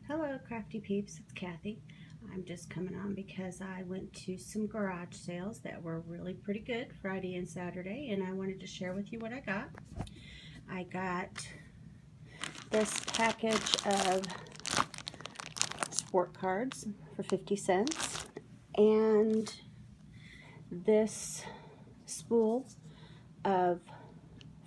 Hello, crafty peeps. It's Kathy. I'm just coming on because I went to some garage sales that were really pretty good Friday and Saturday, and I wanted to share with you what I got. I got this package of sport cards for 50 cents and this spool of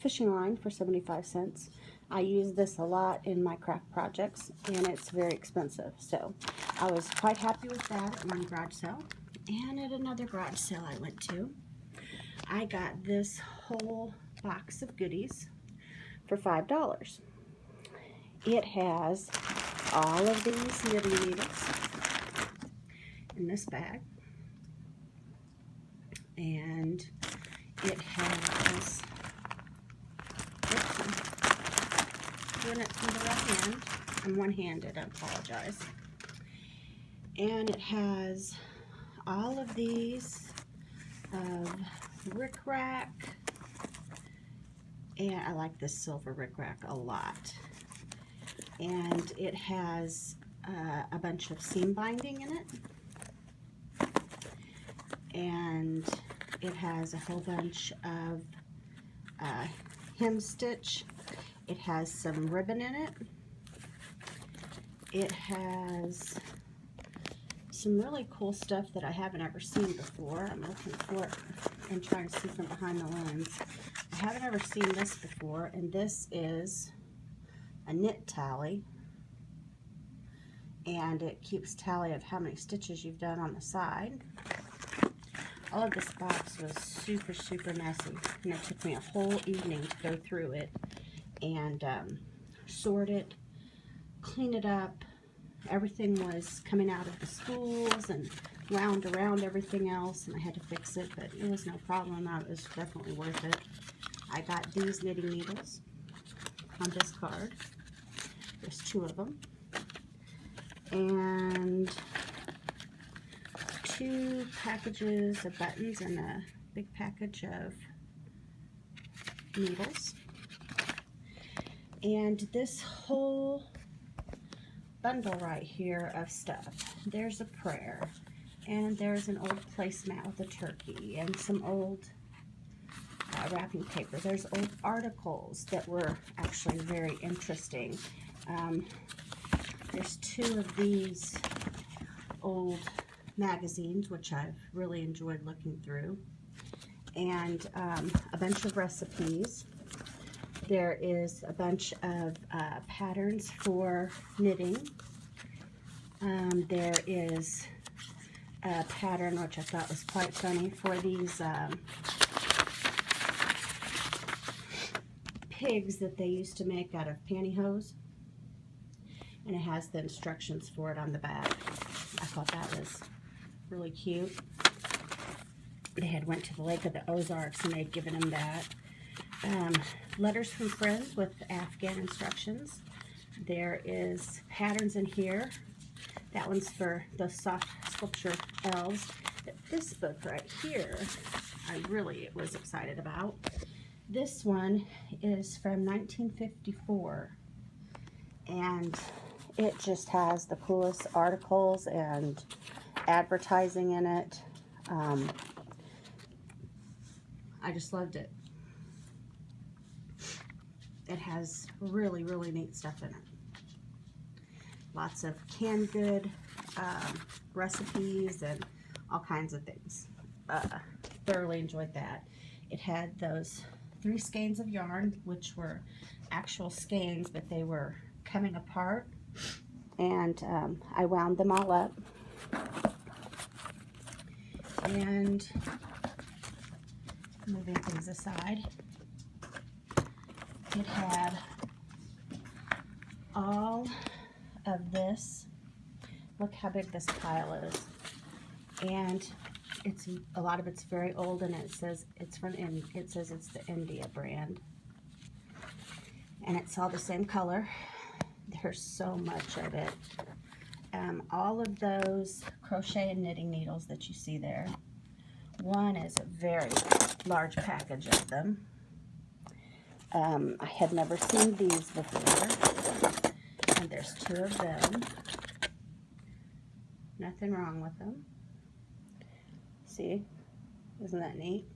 fishing line for 75 cents. I use this a lot in my craft projects, and it's very expensive, so I was quite happy with that at one garage sale. And at another garage sale I went to, I got this whole box of goodies for $5. It has all of these knitting needles in this bag, and it has doing it from the left hand. I'm one-handed, I apologize. And it has all of these rickrack, and I like this silver rickrack a lot. And it has a bunch of seam binding in it, and it has a whole bunch of hem stitch. It has some ribbon in it. It has some really cool stuff that I haven't ever seen before. I'm looking for it and trying to see from behind the lens. I haven't ever seen this before, and this is a knit tally, and it keeps tally of how many stitches you've done on the side. All of this box was super messy, and it took me a whole evening to go through it and sort it, clean it up. Everything was coming out of the spools and wound around everything else, and I had to fix it, but it was no problem. It was definitely worth it. I got these knitting needles on this card. There's 2 of them, and 2 packages of buttons and a big package of needles. And this whole bundle right here of stuff, there's a prayer, and there's an old placemat with a turkey, and some old wrapping paper. There's old articles that were actually very interesting. There's 2 of these old magazines, which I've really enjoyed looking through, and a bunch of recipes. There is a bunch of patterns for knitting. There is a pattern, which I thought was quite funny, for these pigs that they used to make out of pantyhose. And it has the instructions for it on the back. I thought that was really cute. They had went to the Lake of the Ozarks, and they'd given them that. Letters from friends with Afghan instructions. There is patterns in here. That one's for the soft sculpture elves. But this book right here, I really was excited about. This one is from 1954, and it just has the coolest articles and advertising in it. I just loved it. It has really neat stuff in it. Lots of canned good recipes and all kinds of things. Thoroughly enjoyed that. It had those 3 skeins of yarn, which were actual skeins, but they were coming apart, and I wound them all up. And moving things aside, it had all of this. Look how big this pile is, and it's a lot of it's very old, and it says it's from it says it's the India brand, and it's all the same color. There's so much of it. All of those crochet and knitting needles that you see there. One is a very large package of them. I had never seen these before, and There's 2 of them. Nothing wrong with them. See? Isn't that neat?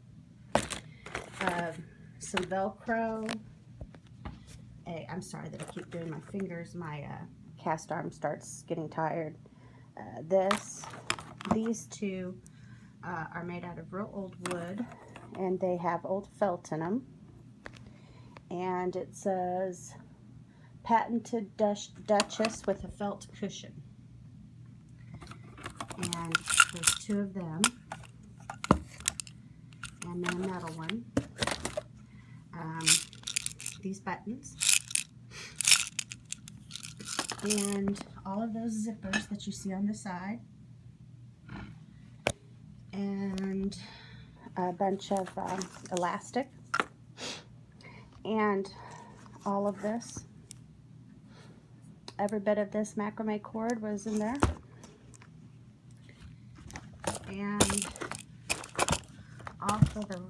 Some Velcro. Hey, I'm sorry that I keep doing my fingers. My cast arm starts getting tired. These 2 are made out of real old wood, and they have old felt in them. And it says, patented Duchess with a felt cushion. And there's 2 of them. And then a metal one. These buttons. And all of those zippers that you see on the side. And a bunch of elastic. And all of this. Every bit of this macrame cord was in there. And all for the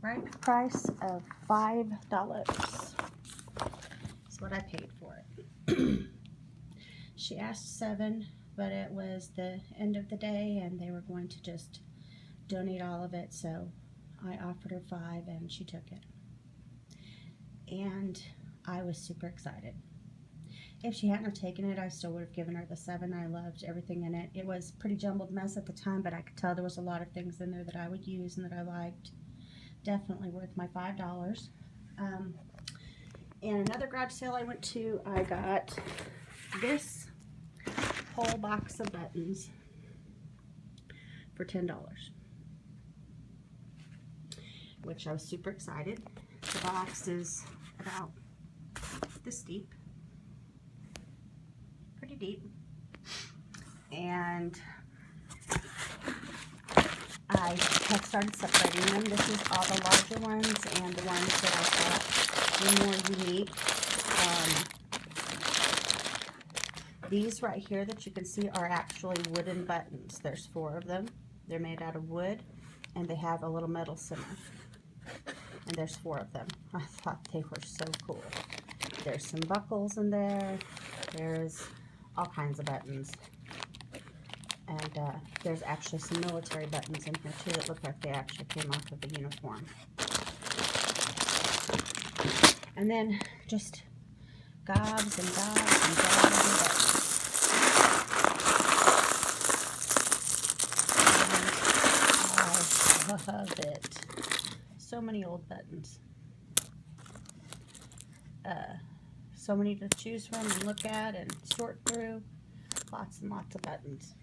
right price of $5. That's what I paid for it. She asked $7, but it was the end of the day and they were going to just donate all of it, so I offered her $5 and she took it. And I was super excited. If she hadn't have taken it, I still would have given her the $7. I loved everything in it. It was a pretty jumbled mess at the time, but I could tell there was a lot of things in there that I would use and that I liked. Definitely worth my $5. And another garage sale I went to, I got this whole box of buttons for $10, which I was super excited. The box is about this deep. Pretty deep, and I have started separating them. This is all the larger ones and the ones that I thought were more unique. These right here that you can see are actually wooden buttons. There's 4 of them. They're made out of wood, and they have a little metal center. And there's 4 of them. I thought they were so cool. There's some buckles in there. There's all kinds of buttons, and there's actually some military buttons in here too that look like they actually came off of the uniform. And then just gobs and gobs and gobs of buttons. And I love it. So many old buttons. So many to choose from and look at and sort through. Lots and lots of buttons.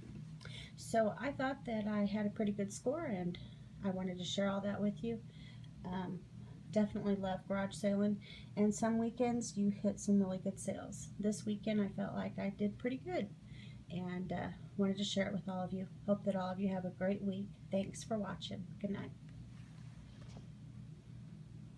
So I thought that I had a pretty good score, and I wanted to share all that with you. Definitely love garage sailing, and some weekends you hit some really good sales. This weekend I felt like I did pretty good, and wanted to share it with all of you. Hope that all of you have a great week. Thanks for watching. Good night.